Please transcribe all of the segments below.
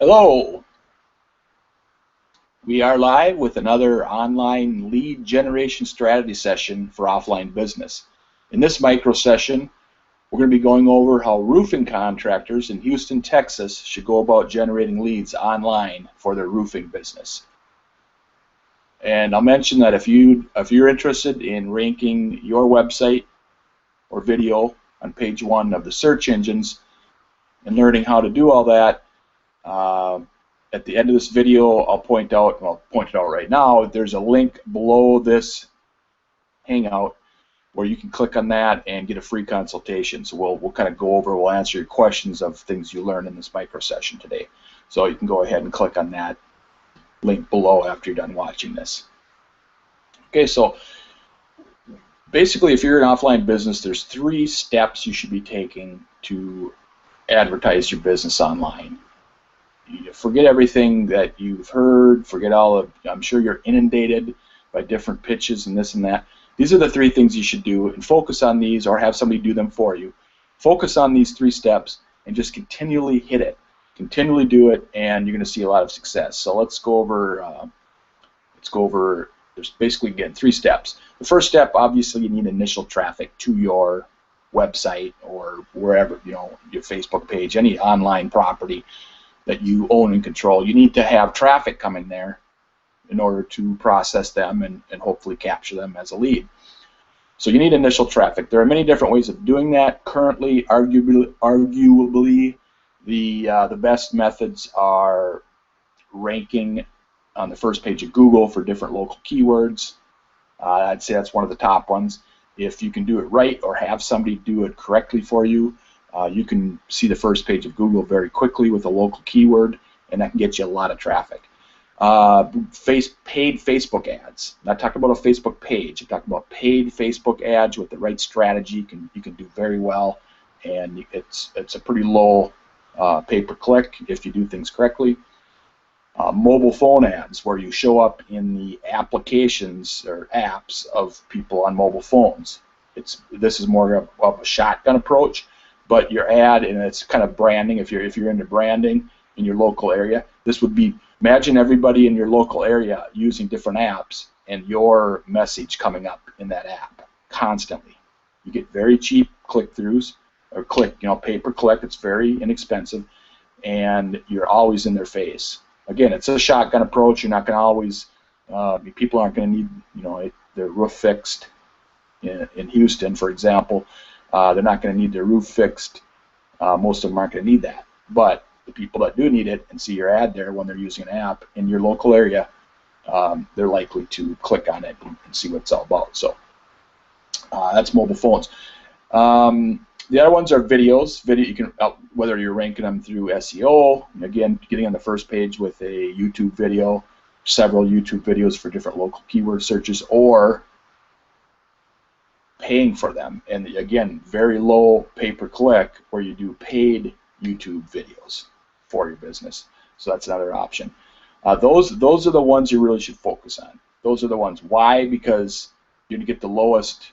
Hello, we are live with another online lead generation strategy session for offline business. In this micro session, we're going to be going over how roofing contractors in Houston, Texas should go about generating leads online for their roofing business. And I'll mention that if you're interested in ranking your website or video on page 1 of the search engines and learning how to do all that, at the end of this video, I'll point it out right now. There's a link below this Hangout where you can click on that and get a free consultation. So we'll kind of go over, we'll answer your questions of things you learned in this micro session today. So you can go ahead and click on that link below after you're done watching this. Okay, so basically if you're an offline business, there's 3 steps you should be taking to advertise your business online. You forget everything that you've heard, forget all of, I'm sure you're inundated by different pitches and this and that. These are the 3 things you should do, and focus on these or have somebody do them for you. Focus on these 3 steps and just continually hit it. Continually do it, and you're going to see a lot of success. So let's go over, there's basically, again, 3 steps. The first step, obviously, you need initial traffic to your website or wherever, your Facebook page, any online property that you own and control. You need to have traffic coming there in order to process them and hopefully capture them as a lead. So you need initial traffic. There are many different ways of doing that. Currently, arguably the best methods are ranking on the first page of Google for different local keywords. I'd say that's one of the top ones. If you can do it right or have somebody do it correctly for you, you can see the first page of Google very quickly with a local keyword, and that can get you a lot of traffic. Paid Facebook ads. Not talking about a Facebook page. I'm talking about paid Facebook ads with the right strategy. You can do very well, and it's a pretty low pay-per-click if you do things correctly. Mobile phone ads, where you show up in the applications or apps of people on mobile phones. This is more of a shotgun approach. But your ad, and it's kind of branding, if you're into branding in your local area, this would be, imagine everybody in your local area using different apps and your message coming up in that app constantly. You get very cheap click-throughs, or pay-per-click. It's very inexpensive, and you're always in their face. Again, it's a shotgun approach. You're not going to always, people aren't going to need, their roof fixed in Houston, for example. They're not going to need their roof fixed. Most of them aren't going to need that. But the people that do need it and see your ad there when they're using an app in your local area, they're likely to click on it and see what it's all about. So that's mobile phones. The other ones are videos. You can, whether you're ranking them through SEO, again, getting on the first page with a YouTube video, several YouTube videos for different local keyword searches, or paying for them, and again, very low pay-per-click, where you do paid YouTube videos for your business. So that's another option. Those are the ones you really should focus on. Those are the ones. Why? Because you're going to get the lowest.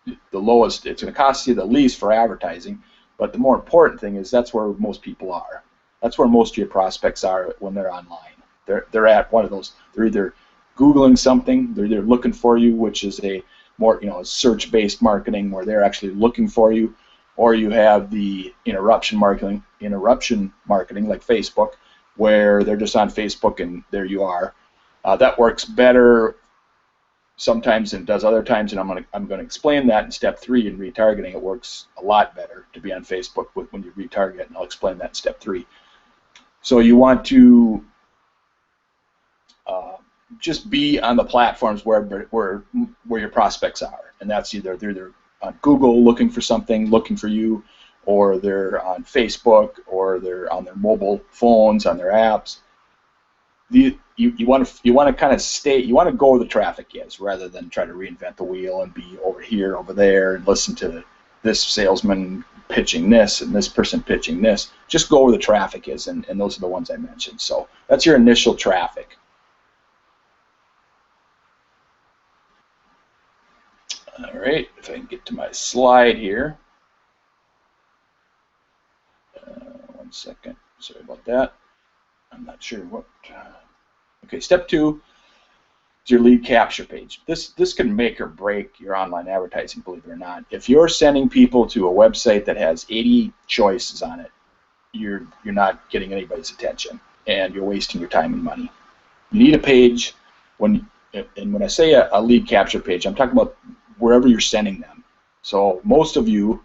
It's going to cost you the least for advertising, but the more important thing is that's where most people are. That's where most of your prospects are when they're online. They're at one of those. They're either Googling something, they're either looking for you, which is a more search-based marketing where they're actually looking for you, or you have the interruption marketing like Facebook, where they're just on Facebook and there you are. That works better sometimes than it does other times, and I'm going to explain that in step 3 in retargeting. It works a lot better to be on Facebook when you retarget, and I'll explain that in step 3. So you want to just be on the platforms where your prospects are, and that's either they're on Google looking for something, looking for you, or they're on Facebook, or they're on their mobile phones, on their apps. You want to kind of you want to go where the traffic is, rather than try to reinvent the wheel and be over here, over there, and listen to this salesman pitching this and this person pitching this. Just go where the traffic is, and those are the ones I mentioned. So that's your initial traffic. All right, if I can get to my slide here. 1 second, sorry about that. I'm not sure what. Okay, step 2 is your lead capture page. This can make or break your online advertising, believe it or not. If you're sending people to a website that has 80 choices on it, you're not getting anybody's attention, and you're wasting your time and money. You need a page when I say a lead capture page, I'm talking about wherever you're sending them. So most of you,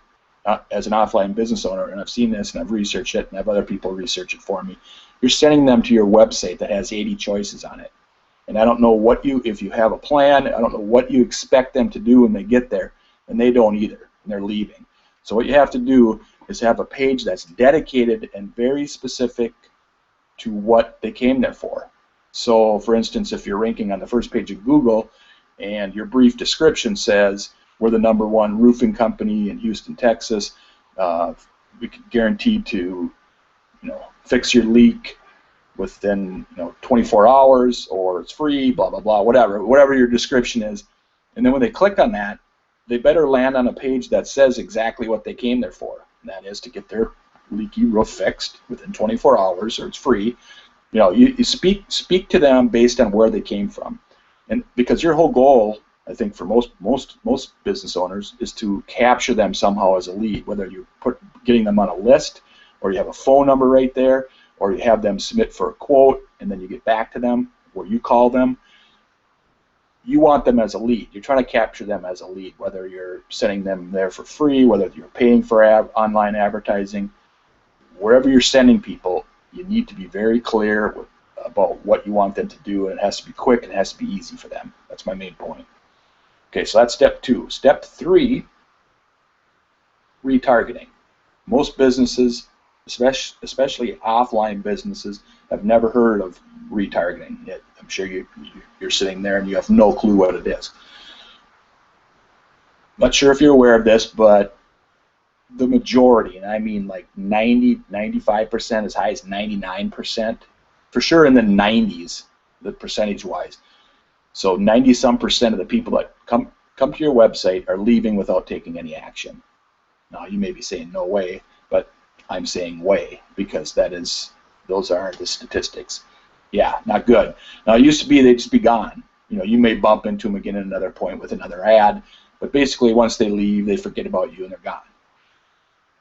as an offline business owner, and I've seen this and I've researched it and I have other people research it for me, you're sending them to your website that has 80 choices on it. And I don't know if you have a plan, I don't know what you expect them to do when they get there, and they don't either, and they're leaving. So what you have to do is have a page that's dedicated and very specific to what they came there for. So for instance, if you're ranking on the first page of Google and your brief description says, we're the #1 roofing company in Houston, Texas, we can guarantee to fix your leak within 24 hours, or it's free, blah, blah, blah, whatever your description is. And then when they click on that, they better land on a page that says exactly what they came there for. And that is to get their leaky roof fixed within 24 hours, or it's free. You speak to them based on where they came from, and because your whole goal, I think, for most business owners, is to capture them somehow as a lead, whether you're getting them on a list, or you have a phone number right there, or you have them submit for a quote, and then you get back to them, or you call them. You want them as a lead. You're trying to capture them as a lead, whether you're sending them there for free, whether you're paying for online advertising. Wherever you're sending people, you need to be very clear about what you want them to do, and it has to be quick and it has to be easy for them. That's my main point. Okay, so that's step 2. Step 3, retargeting. Most businesses, especially offline businesses, have never heard of retargeting yet. I'm sure you're sitting there and you have no clue what it is. Not sure if you're aware of this, but the majority, and I mean like 95%, as high as 99%, for sure in the 90s, the percentage-wise. So 90-some% of the people that come to your website are leaving without taking any action. Now you may be saying no way, but I'm saying way, because those are the statistics. Yeah, not good. Now it used to be they'd just be gone. You may bump into them again at another point with another ad, but basically once they leave, they forget about you and they're gone.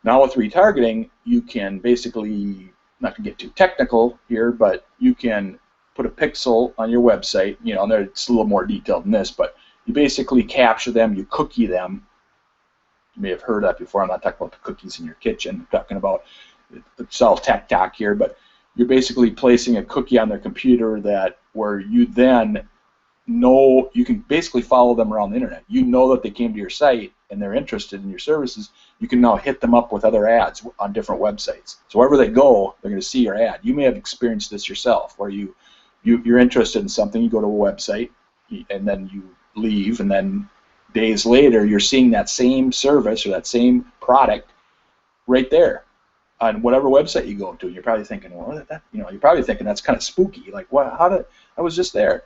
Now with retargeting, you can basically, not to get too technical here, but you can put a pixel on your website, and it's a little more detailed than this, but you basically capture them, you cookie them. You may have heard that before. I'm not talking about the cookies in your kitchen. I'm talking about, it's all tech talk here, but you're basically placing a cookie on their computer where you then know, you can basically follow them around the internet. You know that they came to your site and they're interested in your services. You can now hit them up with other ads on different websites. So wherever they go, they're going to see your ad. You may have experienced this yourself, where you're interested in something, you go to a website, and then you leave, and then days later you're seeing that same service or that same product right there on whatever website you go to. You're probably thinking, well, you're probably thinking that's kind of spooky. Like, what? I was just there.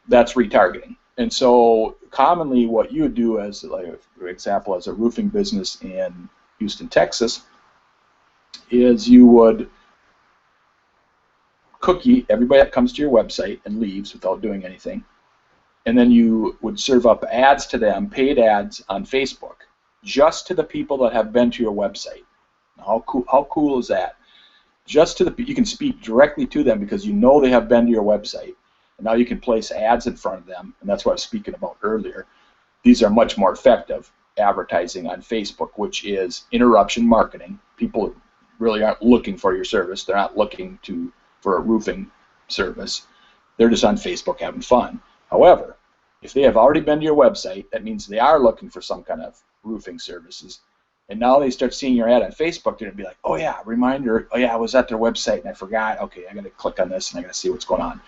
That's retargeting. And so commonly what you would do, as like, for example, as a roofing business in Houston, Texas, is you would cookie everybody that comes to your website and leaves without doing anything. And then you would serve up ads to them, paid ads on Facebook, just to the people that have been to your website. How cool is that? Just to you can speak directly to them because you know they have been to your website. And now you can place ads in front of them, and that's what I was speaking about earlier. These are much more effective advertising on Facebook, which is interruption marketing. People really aren't looking for your service. They're not looking for a roofing service. They're just on Facebook having fun. However, if they have already been to your website, that means they are looking for some kind of roofing services. And now they start seeing your ad on Facebook, they're going to be like, oh yeah, reminder, oh yeah, I was at their website and I forgot. Okay, I got to click on this and I got to see what's going on.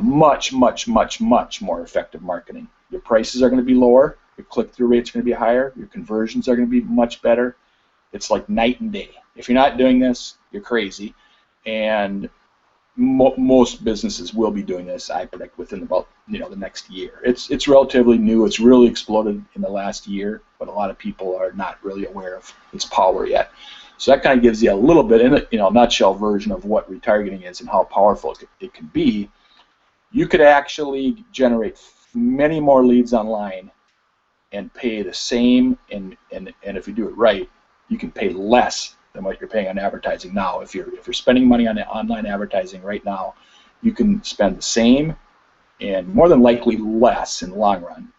Much, much, much, much more effective marketing. Your prices are going to be lower, your click-through rates are going to be higher, your conversions are going to be much better. It's like night and day. If you're not doing this, you're crazy. And most businesses will be doing this, I predict, within about the next year. It's relatively new. It's really exploded in the last year, but a lot of people are not really aware of its power yet. So that kind of gives you a little bit, in a nutshell version of what retargeting is and how powerful it can be. You could actually generate many more leads online and pay the same, and if you do it right, you can pay less than what you're paying on advertising now. If you're spending money on online advertising right now, you can spend the same and more than likely less in the long run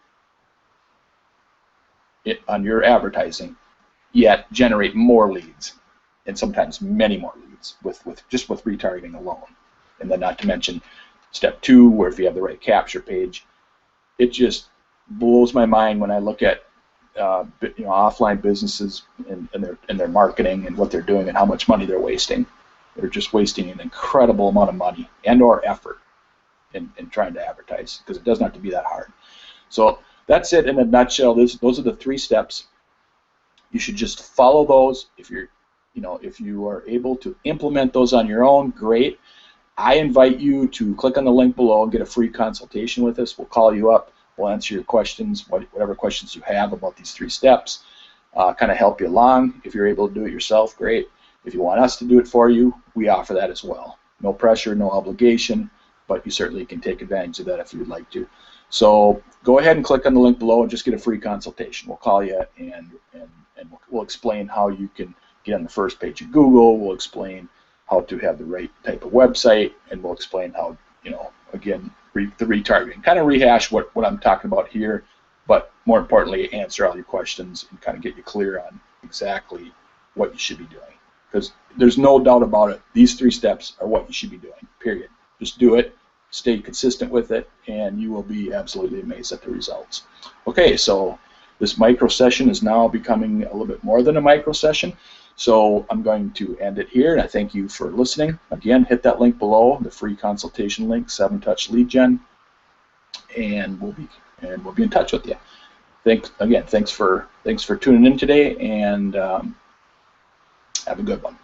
on your advertising, yet generate more leads, and sometimes many more leads with retargeting alone. And then not to mention step 2, where if you have the right capture page, it just blows my mind when I look at offline businesses and their marketing and what they're doing and how much money they're wasting. They're just wasting an incredible amount of money and/or effort in trying to advertise, because it doesn't have to be that hard. So that's it in a nutshell. Those are the 3 steps. You should just follow those. If you are able to implement those on your own, great. I invite you to click on the link below and get a free consultation with us. We'll call you up. We'll answer your questions, whatever questions you have about these 3 steps, kind of help you along. If you're able to do it yourself, great. If you want us to do it for you, we offer that as well. No pressure, no obligation, but you certainly can take advantage of that if you would like to. So go ahead and click on the link below and just get a free consultation. We'll call you and we'll explain how you can get on the first page of Google. We'll explain how to have the right type of website, and we'll explain how, again, the retargeting. Kind of rehash what I'm talking about here, but more importantly, answer all your questions and kind of get you clear on exactly what you should be doing. Because there's no doubt about it, these 3 steps are what you should be doing, period. Just do it, stay consistent with it, and you will be absolutely amazed at the results. Okay, so this micro session is now becoming a little bit more than a micro session. So I'm going to end it here, and I thank you for listening. Again, hit that link below, the free consultation link, 7-Touch Lead Gen, and we'll be in touch with you. Thanks for tuning in today, and have a good one.